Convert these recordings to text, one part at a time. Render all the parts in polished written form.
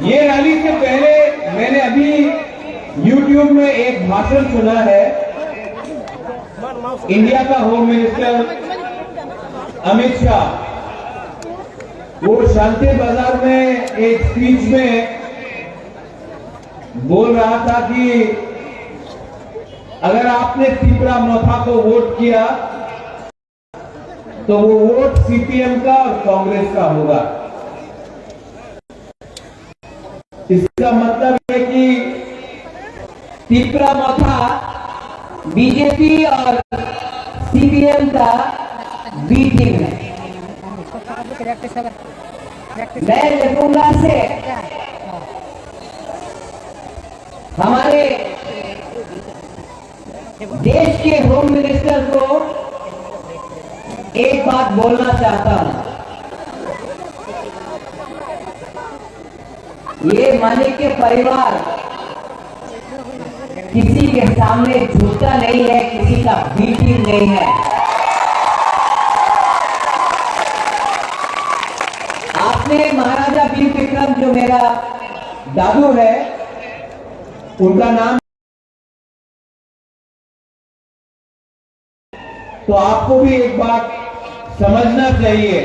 ये रैली से पहले मैंने अभी YouTube में एक भाषण सुना है। इंडिया का होम मिनिस्टर अमित शाह वो शांति बाजार में एक स्पीच में बोल रहा था कि अगर आपने तीपरा मोथा को वोट किया तो वो वोट सीपीएम का और कांग्रेस का होगा। इसका मतलब है कि तीपरा मोथा बीजेपी और सीपीएम का बी टीम है। मैं लिखूंगा से हमारे देश के होम मिनिस्टर को एक बात बोलना चाहता हूं। ये मालिक के परिवार किसी के सामने झुकता नहीं है, किसी का बी टीम नहीं है। आपने महाराजा वीर विक्रम जो मेरा दादू है उनका नाम, तो आपको भी एक बात समझना चाहिए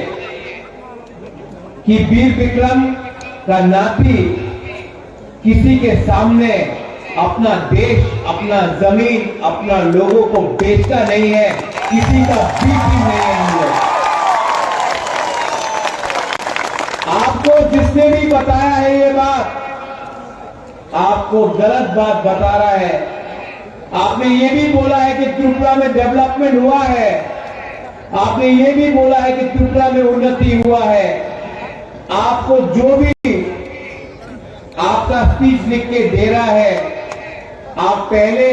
कि वीर विक्रम का नाती किसी के सामने अपना देश, अपना जमीन, अपना लोगों को बेचता नहीं है, किसी का बीटी नहीं है। हम लोग आपको जिसने भी बताया है ये बात, आपको गलत बात बता रहा है। आपने ये भी बोला है कि त्रिपुरा में डेवलपमेंट हुआ है, आपने ये भी बोला है कि त्रिपुरा में उन्नति हुआ है। आपको जो भी आपका स्पीच लिख के दे रहा है, आप पहले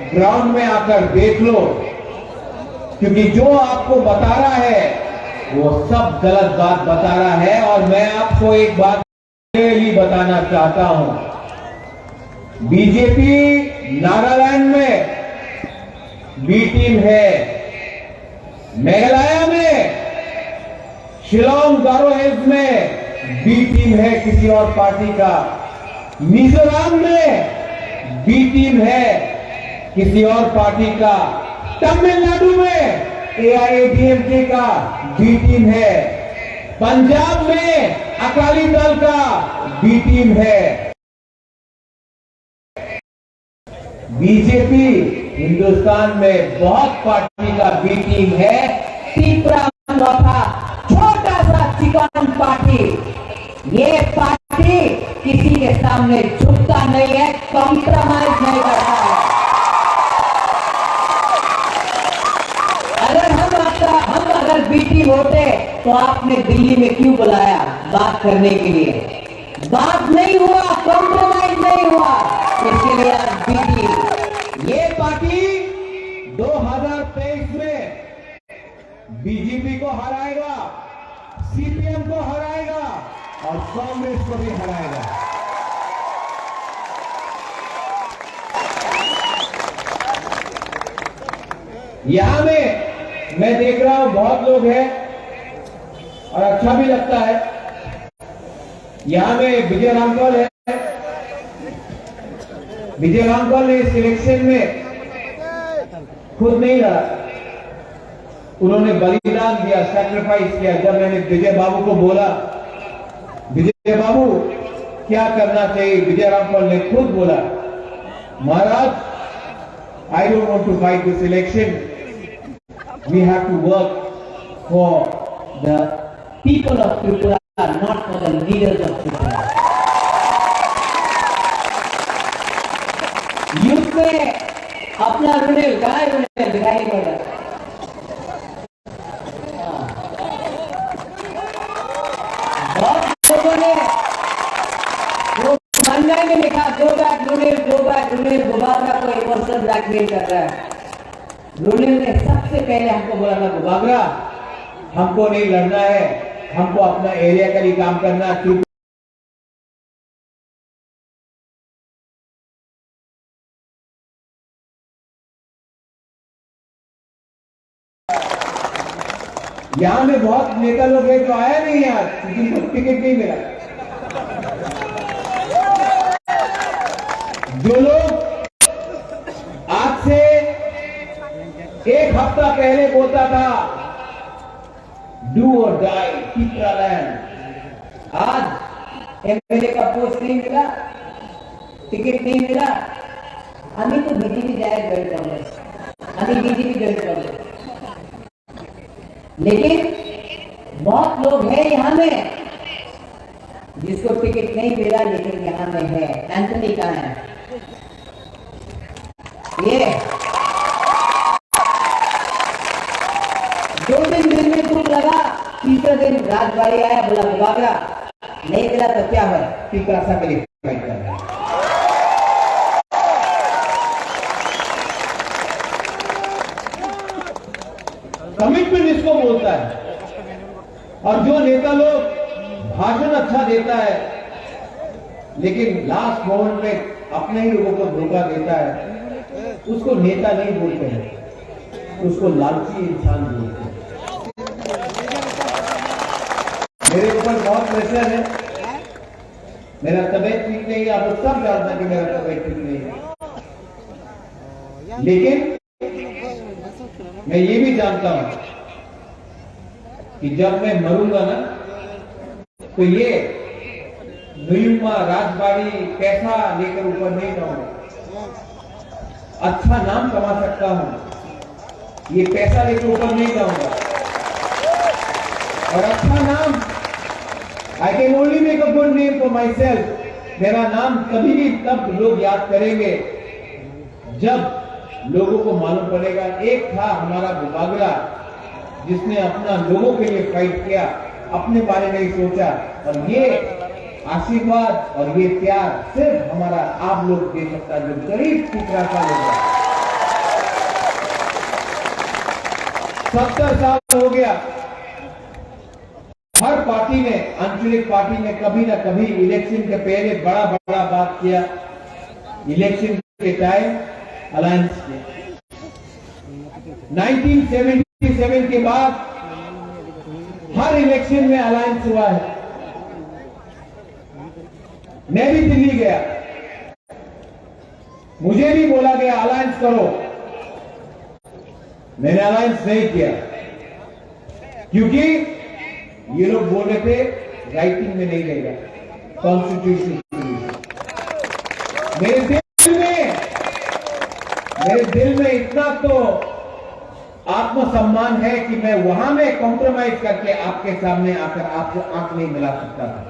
ग्राउंड में आकर देख लो, क्योंकि जो आपको बता रहा है वो सब गलत बात बता रहा है। और मैं आपको एक बात क्लियरली बताना चाहता हूं, बीजेपी नागालैंड में बी टीम है, मेघालय में, शिलोंग गारो हिल्स में बी टीम है किसी और पार्टी का, मिजोरम में बी टीम है किसी और पार्टी का, तमिलनाडु में एआईएडीएमके का बी टीम है, पंजाब में अकाली दल का बी टीम है। बीजेपी हिंदुस्तान में बहुत पार्टी का बी टीम है। तीपरा मोथा छोटा सा चिकन पार्टी, ये पार्टी किसी के सामने झुकता नहीं है, कॉम्प्रोमाइज नहीं करता है। अगर बीटी होते तो आपने दिल्ली में क्यों बुलाया बात करने के लिए? बात नहीं हुआ, कॉम्प्रोमाइज नहीं हुआ, इसके लिए आज बीटी। ये पार्टी 2023 में बीजेपी को हराएगा, सीपीएम को हराएगा और कांग्रेस को भी हराएगा। यहां में मैं देख रहा हूं बहुत लोग हैं और अच्छा भी लगता है। यहां में विजय रामपाल है। विजय रामपाल ने सिलेक्शन में खुद नहीं लड़ा, उन्होंने बलिदान दिया, सैक्रिफाइस किया। जब मैंने विजय बाबू को बोला, विजय बाबू क्या करना चाहिए, विजय रामपाल ने खुद बोला, महाराज, I don't want to fight this election, we have to work for the people of Tripura, not for the leaders of Tripura. युद्ध में अपना रुनेल गाय रुनेल दिखाई पड़ रहा है। बहुत लोगों ने वो मंडल में लिखा दो बैग रुनेल गुबागरा को इमोशनल ब्लैकमेल कर रहा है। रुनेल ने सबसे पहले हमको बोला था, गुबागरा हमको नहीं लड़ना है, हमको अपना एरिया का ही काम करना। यहां में बहुत नेता लोग हैं जो आया नहीं यार, जिनको टिकट नहीं मिला। हफ्ता पहले बोलता था डू और डाई टिकरा लैंड। आज एमएलए का पोस्ट नहीं मिला, टिकट नहीं मिला, अभी तो बीजेपी जाएगा जॉइन कांग्रेस, अभी बीजेपी जॉइन कांग्रेस। लेकिन बहुत लोग हैं यहां में जिसको टिकट नहीं मिला, लेकिन यहां में है। एंथनी कहां है? ये 2 दिन में दुख लगा, तीसरे दिन राजबाड़ी आया, बोला बुबागरा नहीं मिला तो क्या हुआ? टिकरासा के लिए फाइट कर रहा है। कमिटमेंट इसको बोलता है। और जो नेता लोग भाषण अच्छा देता है लेकिन लास्ट मोमेंट में अपने ही लोगों को धोखा देता है, उसको नेता नहीं बोलते हैं, उसको लालची इंसान बोलते हैं। मेरे ऊपर बहुत प्रेशर है, मेरा तबीयत ठीक नहीं है, आप लोग सब जानते हैं कि मेरा तबीयत ठीक नहीं है, लेकिन मैं ये भी जानता हूं कि जब मैं मरूंगा ना तो ये नुयुमा राजबाड़ी पैसा लेकर ऊपर नहीं जाऊंगा, अच्छा नाम कमा सकता हूं, ये पैसा लेकर ऊपर नहीं जाऊंगा। और अच्छा नाम, I can only make a good name for my self. मेरा नाम कभी भी तब लोग याद करेंगे जब लोगों को मालूम पड़ेगा एक था हमारा बुबागरा जिसने अपना लोगों के लिए फाइट किया, अपने बारे में ही सोचा। और ये आशीर्वाद और ये प्यार सिर्फ हमारा आप लोग दे सकता है, जो गरीब टिकरासा लोग हैं। 70 साल हो गया, हर पार्टी ने, आंचलिक पार्टी ने कभी ना कभी इलेक्शन के पहले बड़ा बड़ा बात किया, इलेक्शन के टाइम अलायंस किया। 1977 के बाद हर इलेक्शन में अलायंस हुआ है। मैं भी दिल्ली गया, मुझे भी बोला गया अलायंस करो, मैंने अलायंस नहीं किया क्योंकि ये लोग बोल रहे थे राइटिंग में नहीं रहेगा, कॉन्स्टिट्यूशन। मेरे दिल में इतना तो आत्मसम्मान है कि मैं वहां में कॉम्प्रोमाइज करके आपके सामने आकर आपको आंख नहीं मिला सकता था।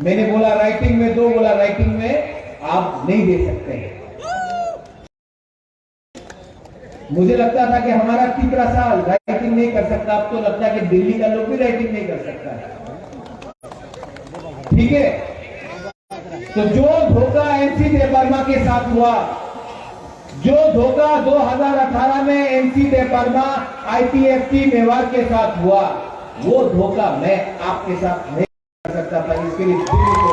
मैंने बोला राइटिंग में दो, बोला राइटिंग में आप नहीं दे सकते। मुझे लगता था कि हमारा टिकरासा राइटिंग नहीं कर सकता, अब तो लगता है कि दिल्ली का लोग भी राइटिंग नहीं कर सकता। ठीक है, तो जो धोखा एनसी देवर्मा के साथ हुआ, जो धोखा 2018 में एनसी देवर्मा आईपीएफटी मेवाड़ के साथ हुआ, वो धोखा मैं आपके साथ नहीं कर सकता था। इसके लिए दिल्ली को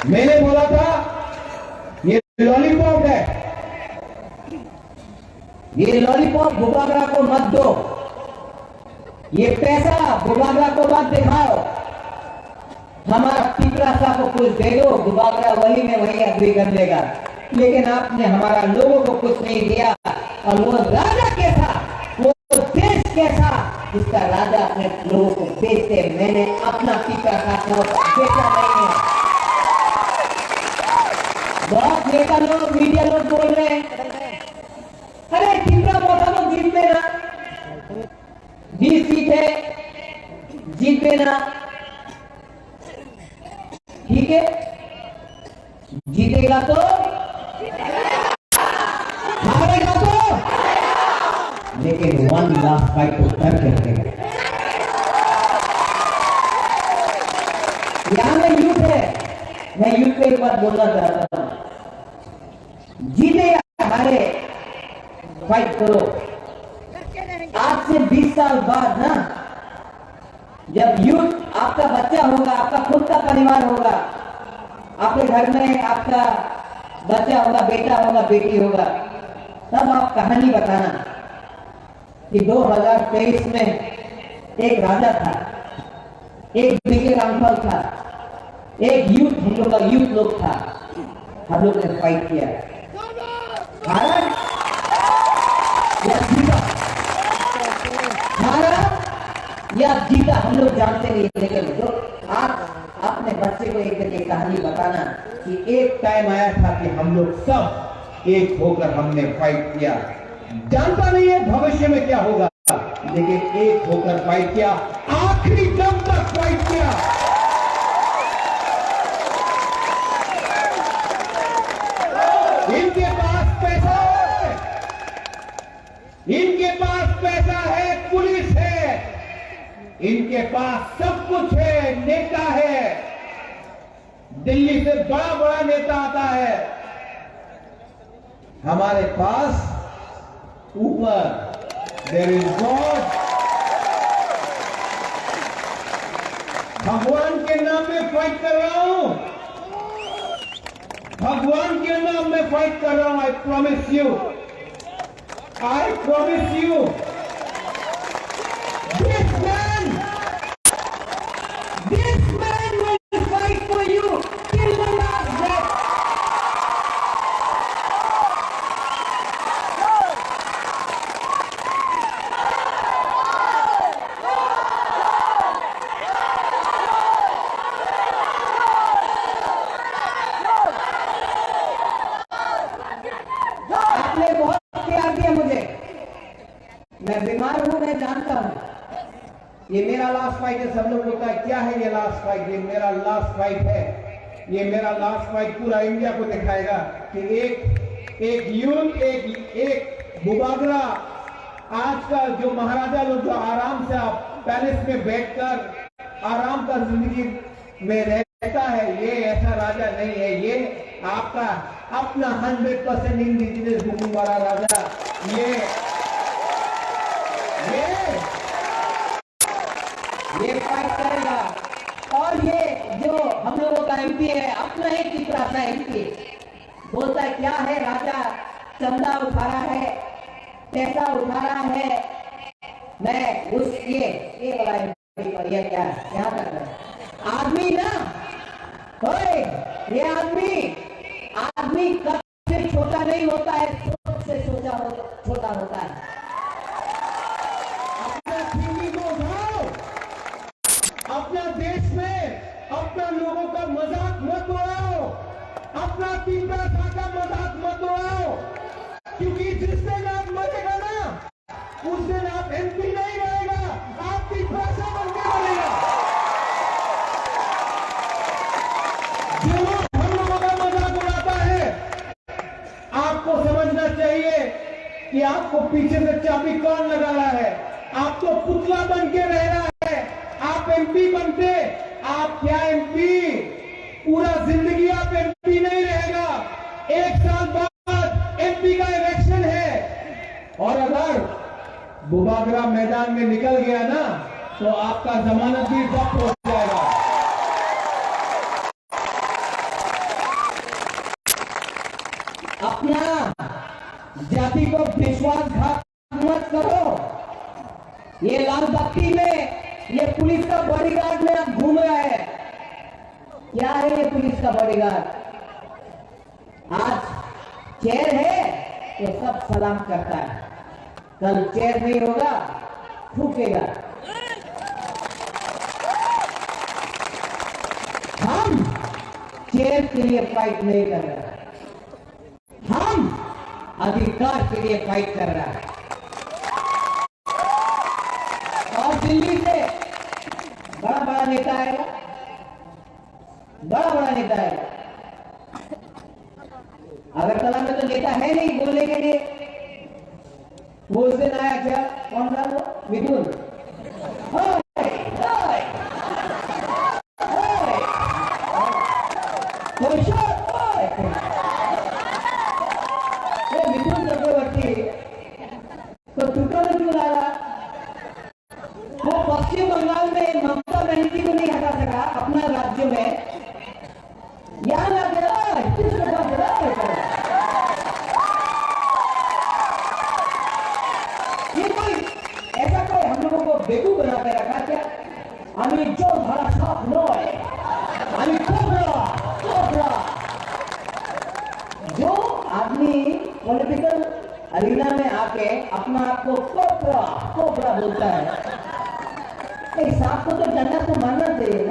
मैंने बोला था ये लॉलीपॉप है, ये लॉलीपॉप बुबागरा को मत दो, ये पैसा बुबागरा को मत दिखाओ, हमारा टिकरासा को कुछ दे दो, बुबागरा वही में वही अग्री कर देगा। लेकिन आपने हमारा लोगों को कुछ नहीं दिया। और वो राजा कैसा, वो देश कैसा जिसका राजा अपने लोगों को बेचते। मैंने अपना टिकरासा को बेचा नहीं है। बहुत नेता लोग, मीडिया लोग बोल रहे हैं अरे टिकरा मोटा लोग जीतते ना, 20 सीट है जीतते ना, ठीक है जीतेगा तो हारेगा तो, लेकिन 1 लाख फाइट को करके रखेगा। यहां में यूथ है, मैं यूथ पे एक बात बोलना चाहता हूं, जीते या हारे फाइट करो। आज से 20 साल बाद ना, जब यूथ आपका बच्चा होगा, आपका खुद का परिवार होगा, आपके घर में आपका बच्चा होगा, बेटा होगा, बेटी होगा, तब आप कहानी बताना कि 2023 में एक राजा था, एक बीके रामफल था, एक यूथ, हम लोग का यूथ लोग था, हम लोग ने फाइट किया। भारत या जीता, भारत या जीता हम लोग जानते नहीं, लेकिन जो आप अपने बच्चे को एक दिन ये कहानी बताना कि एक टाइम आया था कि हम लोग सब एक होकर हमने फाइट किया। जानता नहीं है भविष्य में क्या होगा, लेकिन एक होकर फाइट किया, आखिरी दम तक फाइट किया। इनके पास पैसा है, इनके पास पैसा है, पुलिस है, इनके पास सब कुछ है, नेता है, दिल्ली से बड़ा बड़ा नेता आता है। हमारे पास ऊपर देयर इज गॉड। भगवान के नाम में फाइट कर रहा हूं, भगवान के नाम में फाइट कर रहा हूं। I promise you, I promise you, this man will fight for you till the last breath. आपने बहुत प्यार दिया मुझे, मैं बीमार हूं, मैं जानता हूं। ये मेरा लास्ट फाइट है। सब लोग बोलता है क्या है ये लास्ट फाइट? ये मेरा लास्ट फाइट है। ये मेरा लास्ट फाइट पूरा इंडिया को दिखाएगा कि एक यूथ, एक बुबागरा, आज का जो महाराजा लोग जो आराम से आप पैलेस में बैठकर आराम का जिंदगी में रहता है, ये ऐसा राजा नहीं है। ये आपका अपना 100% इंडिजिनियस भूमि वाला राजा, ये फाइट करेगा। और ये जो हम लोगों का एमपी है, अपना एक इतना सा एमपी, बोलता है क्या है राजा, चंदा उठा रहा है, पैसा उठा रहा है, मैं उस ये वाला एमपी पर ये क्या है, क्या कर रहा है आदमी ना, ओए ये आदमी कद से छोटा नहीं होता है, सोच से छोटा होता है। अपना थिंकिंग को उठाओ, अपना देश में अपना लोगों का मजाक मत उड़ाओ, अपना 3 पैसा का मजाक मत उड़ाओ, क्योंकि जिस दिन आप मरेगा ना, उस दिन आप एमपी नहीं रहेगा, आप 3 पैसा बन के मरेगा। जो लोग हम लोगों का मजाक उड़ाता है, आपको समझना चाहिए कि आपको पीछे से चाबी कौन लगा रहा है। आप तो पुतला बन के रह रहा है। आप एमपी बनते, आप क्या एमपी, पूरा जिंदगी आप एमपी नहीं रहेगा। 1 साल बाद एमपी का इलेक्शन है, और अगर बुबागरा मैदान में निकल गया ना, तो आपका जमानत भी जब्त हो जाएगा। अपना जाति को विश्वासघात मत करो। ये लाल बत्ती में ये पुलिस का बॉडीगार्ड में आप घूम रहा है। क्या है ये पुलिस का बॉडीगार्ड? आज चेयर है तो सब सलाम करता है, कल चेयर नहीं होगा, फूकेगा। हम चेयर के लिए फाइट नहीं कर रहे, हम अधिकार के लिए फाइट कर रहा है। और दिल्ली से बड़ा बड़ा नेता आएगा, बड़ा बड़ा नेता आएगा। अगरतला में तो नेता है नहीं बोलने के लिए। वो उस दिन आया, क्या कौन था वो, मिथुन, मिथुन चक्रवर्ती तो टूटा में क्यों लाया? वो पश्चिम बंगाल में ममता बनर्जी को नहीं हटा सका अपना राज्य में, यहां ला गया। ये कोई ऐसा कोई हम लोगों को बेवकूफ बना के रखा क्या? আমি চোর ধরা সাপ নয়, আমি কোবরা। पॉलिटिकल अरीना में आके अपना आप को कोबरा कोबरा बोलता है। सांप को तो डंडा से मारना चाहिए।